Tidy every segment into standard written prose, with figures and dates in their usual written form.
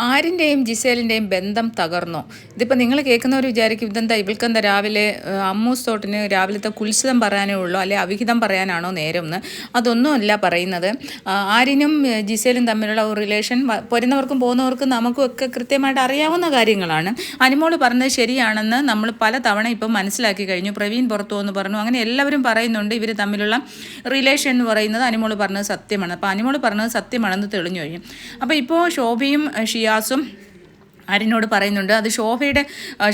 ആരിൻ്റെയും ജിസേലിൻ്റെയും ബന്ധം തകർന്നോ? ഇതിപ്പോൾ നിങ്ങൾ കേൾക്കുന്നവർ വിചാരിക്കും ഇതെന്താ ഇവൾക്കെന്താ രാവിലെ അമ്മൂസ് തോട്ടിന് രാവിലത്തെ കുൽസിതം പറയാനേ ഉള്ളൂ, അല്ലെ അവിഹിതം പറയാനാണോ നേരം എന്ന്. അതൊന്നുമല്ല പറയുന്നത്. ആരിനും ജിസേലും തമ്മിലുള്ള ഒരു റിലേഷൻ വരുന്നവർക്കും പോകുന്നവർക്കും നമുക്കും ഒക്കെ കൃത്യമായിട്ട് അറിയാവുന്ന കാര്യങ്ങളാണ്. അനുമോള് പറഞ്ഞത് ശരിയാണെന്ന് നമ്മൾ പല തവണ ഇപ്പം മനസ്സിലാക്കി കഴിഞ്ഞു. പ്രവീൺ പുറത്തു എന്ന് പറഞ്ഞു, അങ്ങനെ എല്ലാവരും പറയുന്നുണ്ട് ഇവർ തമ്മിലുള്ള റിലേഷൻ എന്ന് പറയുന്നത് അനുമോള് പറഞ്ഞത് സത്യമാണ്. അപ്പോൾ അനുമോള് പറഞ്ഞത് സത്യമാണെന്ന് തെളിഞ്ഞു കഴിഞ്ഞു. അപ്പോൾ ഇപ്പോൾ ശോഭയും ഷിയാസും ആര്യനോട് പറയുന്നുണ്ട്. അത്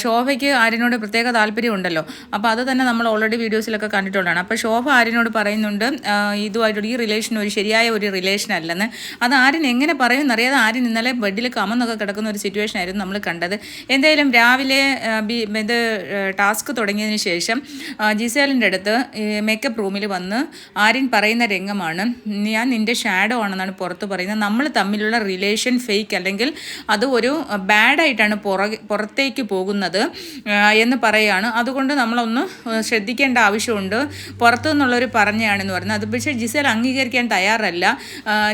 ശോഭയ്ക്ക് ആര്യനോട് പ്രത്യേക താല്പര്യമുണ്ടല്ലോ. അപ്പോൾ അത് തന്നെ നമ്മൾ ഓൾറെഡി വീഡിയോസിലൊക്കെ കണ്ടിട്ടുള്ളതാണ്. അപ്പോൾ ശോഭ ആര്യനോട് പറയുന്നുണ്ട് ഇതുമായിട്ട് ഈ റിലേഷൻ ഒരു ശരിയായ ഒരു റിലേഷൻ അല്ലെന്ന്. അത് ആര്യൻ എങ്ങനെ പറയുമെന്നറിയാതെ ആര്യൻ ഇന്നലെ ബെഡിൽ കമന്നൊക്കെ കിടക്കുന്ന ഒരു സിറ്റുവേഷൻ ആയിരുന്നു നമ്മൾ കണ്ടത്. എന്തായാലും രാവിലെ ഇത് ടാസ്ക് തുടങ്ങിയതിന് ശേഷം ജിസേലിൻ്റെ അടുത്ത് മേക്കപ്പ് റൂമിൽ വന്ന് ആര്യൻ പറയുന്ന രംഗമാണ്, ഞാൻ നിൻ്റെ ഷാഡോ ആണെന്നാണ് പുറത്ത് പറയുന്നത്. നമ്മൾ തമ്മിലുള്ള റിലേഷൻ ഫേക്ക് അല്ലെങ്കിൽ അത് ഒരു ബാഡായിട്ടാണ് പുറത്തേക്ക് പോകുന്നത് എന്ന് പറയുകയാണ്. അതുകൊണ്ട് നമ്മളൊന്ന് ശ്രദ്ധിക്കേണ്ട ആവശ്യമുണ്ട്. പുറത്തു നിന്നുള്ളവർ പറഞ്ഞതാണെന്ന് പറയുന്നത്. അത് പക്ഷേ ജിസേൽ അംഗീകരിക്കാൻ തയ്യാറല്ല.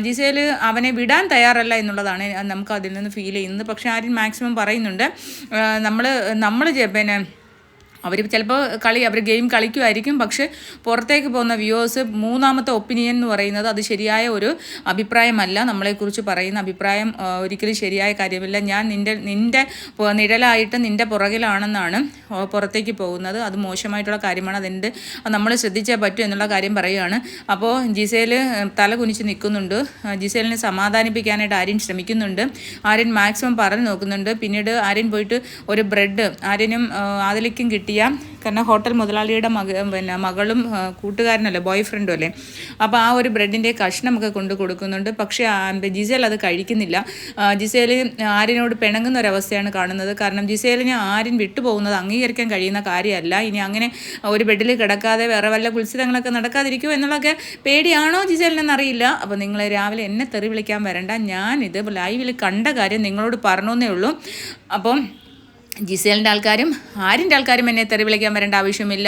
ജിസേൽ അവനെ വിടാൻ തയ്യാറല്ല എന്നുള്ളതാണ് നമുക്ക് അതിൽ നിന്ന് ഫീൽ ചെയ്യുന്നത്. പക്ഷേ ആരും മാക്സിമം പറയുന്നുണ്ട് നമ്മൾ പിന്നെ അവർ ചിലപ്പോൾ അവർ ഗെയിം കളിക്കുമായിരിക്കും, പക്ഷെ പുറത്തേക്ക് പോകുന്ന വ്യൂവേഴ്സ് മൂന്നാമത്തെ ഒപ്പീനിയൻ എന്ന് പറയുന്നത് അത് ശരിയായ ഒരു അഭിപ്രായമല്ല. നമ്മളെക്കുറിച്ച് പറയുന്ന അഭിപ്രായം ഒരിക്കലും ശരിയായ കാര്യമില്ല. ഞാൻ നിൻ്റെ നിഴലായിട്ട് നിൻ്റെ പുറകിലാണെന്നാണ് പുറത്തേക്ക് പോകുന്നത്. അത് മോശമായിട്ടുള്ള കാര്യമാണ്. അതിൻ്റെ നമ്മൾ ശ്രദ്ധിച്ചേ പറ്റൂ എന്നുള്ള കാര്യം പറയുകയാണ്. അപ്പോൾ ജിസേൽ തല കുനിച്ച് നിൽക്കുന്നുണ്ട്. ജിസേലിനെ സമാധാനിപ്പിക്കാനായിട്ട് ആര്യൻ ശ്രമിക്കുന്നുണ്ട്. ആര്യൻ മാക്സിമം പറഞ്ഞു നോക്കുന്നുണ്ട്. പിന്നീട് ആര്യൻ പോയിട്ട് ഒരു ബ്രെഡ് ആര്യനും ആദിലേക്കും കിട്ടിയ, കാരണം ഹോട്ടൽ മുതലാളിയുടെ മകളും കൂട്ടുകാരനല്ലേ, ബോയ് ഫ്രണ്ടും അല്ലേ. അപ്പോൾ ആ ഒരു ബ്രെഡിൻ്റെ കഷ്ണമൊക്കെ കൊണ്ട് കൊടുക്കുന്നുണ്ട്. പക്ഷേ ജിസേൽ അത് കഴിക്കുന്നില്ല. ജിസേൽ ആര്യനോട് പിണങ്ങുന്ന ഒരവസ്ഥയാണ് കാണുന്നത്. കാരണം ജിസേലിന് ആര്യൻ വിട്ടുപോകുന്നത് അംഗീകരിക്കാൻ കഴിയുന്ന കാര്യമല്ല. ഇനി അങ്ങനെ ഒരു ബെഡിൽ കിടക്കാതെ വേറെ വല്ല കുൽസിതങ്ങളൊക്കെ നടക്കാതിരിക്കുമോ എന്നുള്ളതൊക്കെ പേടിയാണോ ജിസേലിനെന്നറിയില്ല. അപ്പോൾ നിങ്ങൾ രാവിലെ എന്നെ തെറി വിളിക്കാൻ വരണ്ട. ഞാനിത് ലൈവിൽ കണ്ട കാര്യം നിങ്ങളോട് പറഞ്ഞേ ഉള്ളൂ. അപ്പം ജിസേലിൻ്റെ ആൾക്കാരും ആര്യൻ്റെ ആൾക്കാരും എന്നെ തെറി വിളിക്കാൻ വരേണ്ട ആവശ്യമില്ല.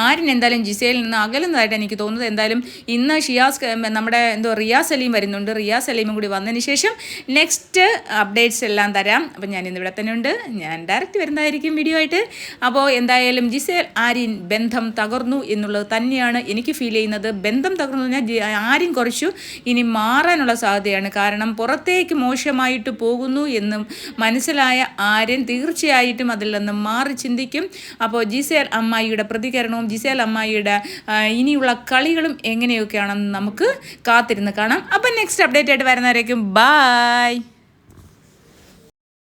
ആര്യൻ എന്തായാലും ജിസേലിൽ നിന്ന് അകലുന്നതായിട്ട് എനിക്ക് തോന്നുന്നത്. എന്തായാലും ഇന്ന് നമ്മുടെ റിയാ സലീം വരുന്നുണ്ട്. റിയാ സലീമും കൂടി വന്നതിന് ശേഷം നെക്സ്റ്റ് അപ്ഡേറ്റ്സ് എല്ലാം തരാം. അപ്പം ഞാൻ ഇന്നിവിടെ തന്നെ ഉണ്ട്. ഞാൻ ഡയറക്റ്റ് വരുന്നതായിരിക്കും വീഡിയോ ആയിട്ട്. അപ്പോൾ എന്തായാലും ജിസേൽ ആര്യൻ ബന്ധം തകർന്നു എന്നുള്ളത് തന്നെയാണ് എനിക്ക് ഫീൽ ചെയ്യുന്നത്. ബന്ധം തകർന്നു പറഞ്ഞാൽ ആര്യൻ കുറച്ചു ഇനി മാറാനുള്ള സാധ്യതയാണ്. കാരണം പുറത്തേക്ക് മോശമായിട്ട് പോകുന്നു എന്നും മനസ്സിലായ ആര്യൻ തീർച്ചയായും അതിൽ നിന്ന് മാറി ചിന്തിക്കും. അപ്പോൾ ജിസേൽ അമ്മായിയുടെ പ്രതികരണവും ജിസേൽ അമ്മായിയുടെ ഇനിയുള്ള കളികളും എങ്ങനെയൊക്കെയാണെന്ന് നമുക്ക് കാത്തിരുന്ന് കാണാം. അപ്പം നെക്സ്റ്റ് അപ്ഡേറ്റ് ആയിട്ട് വരുന്നവരേക്കും ബൈ.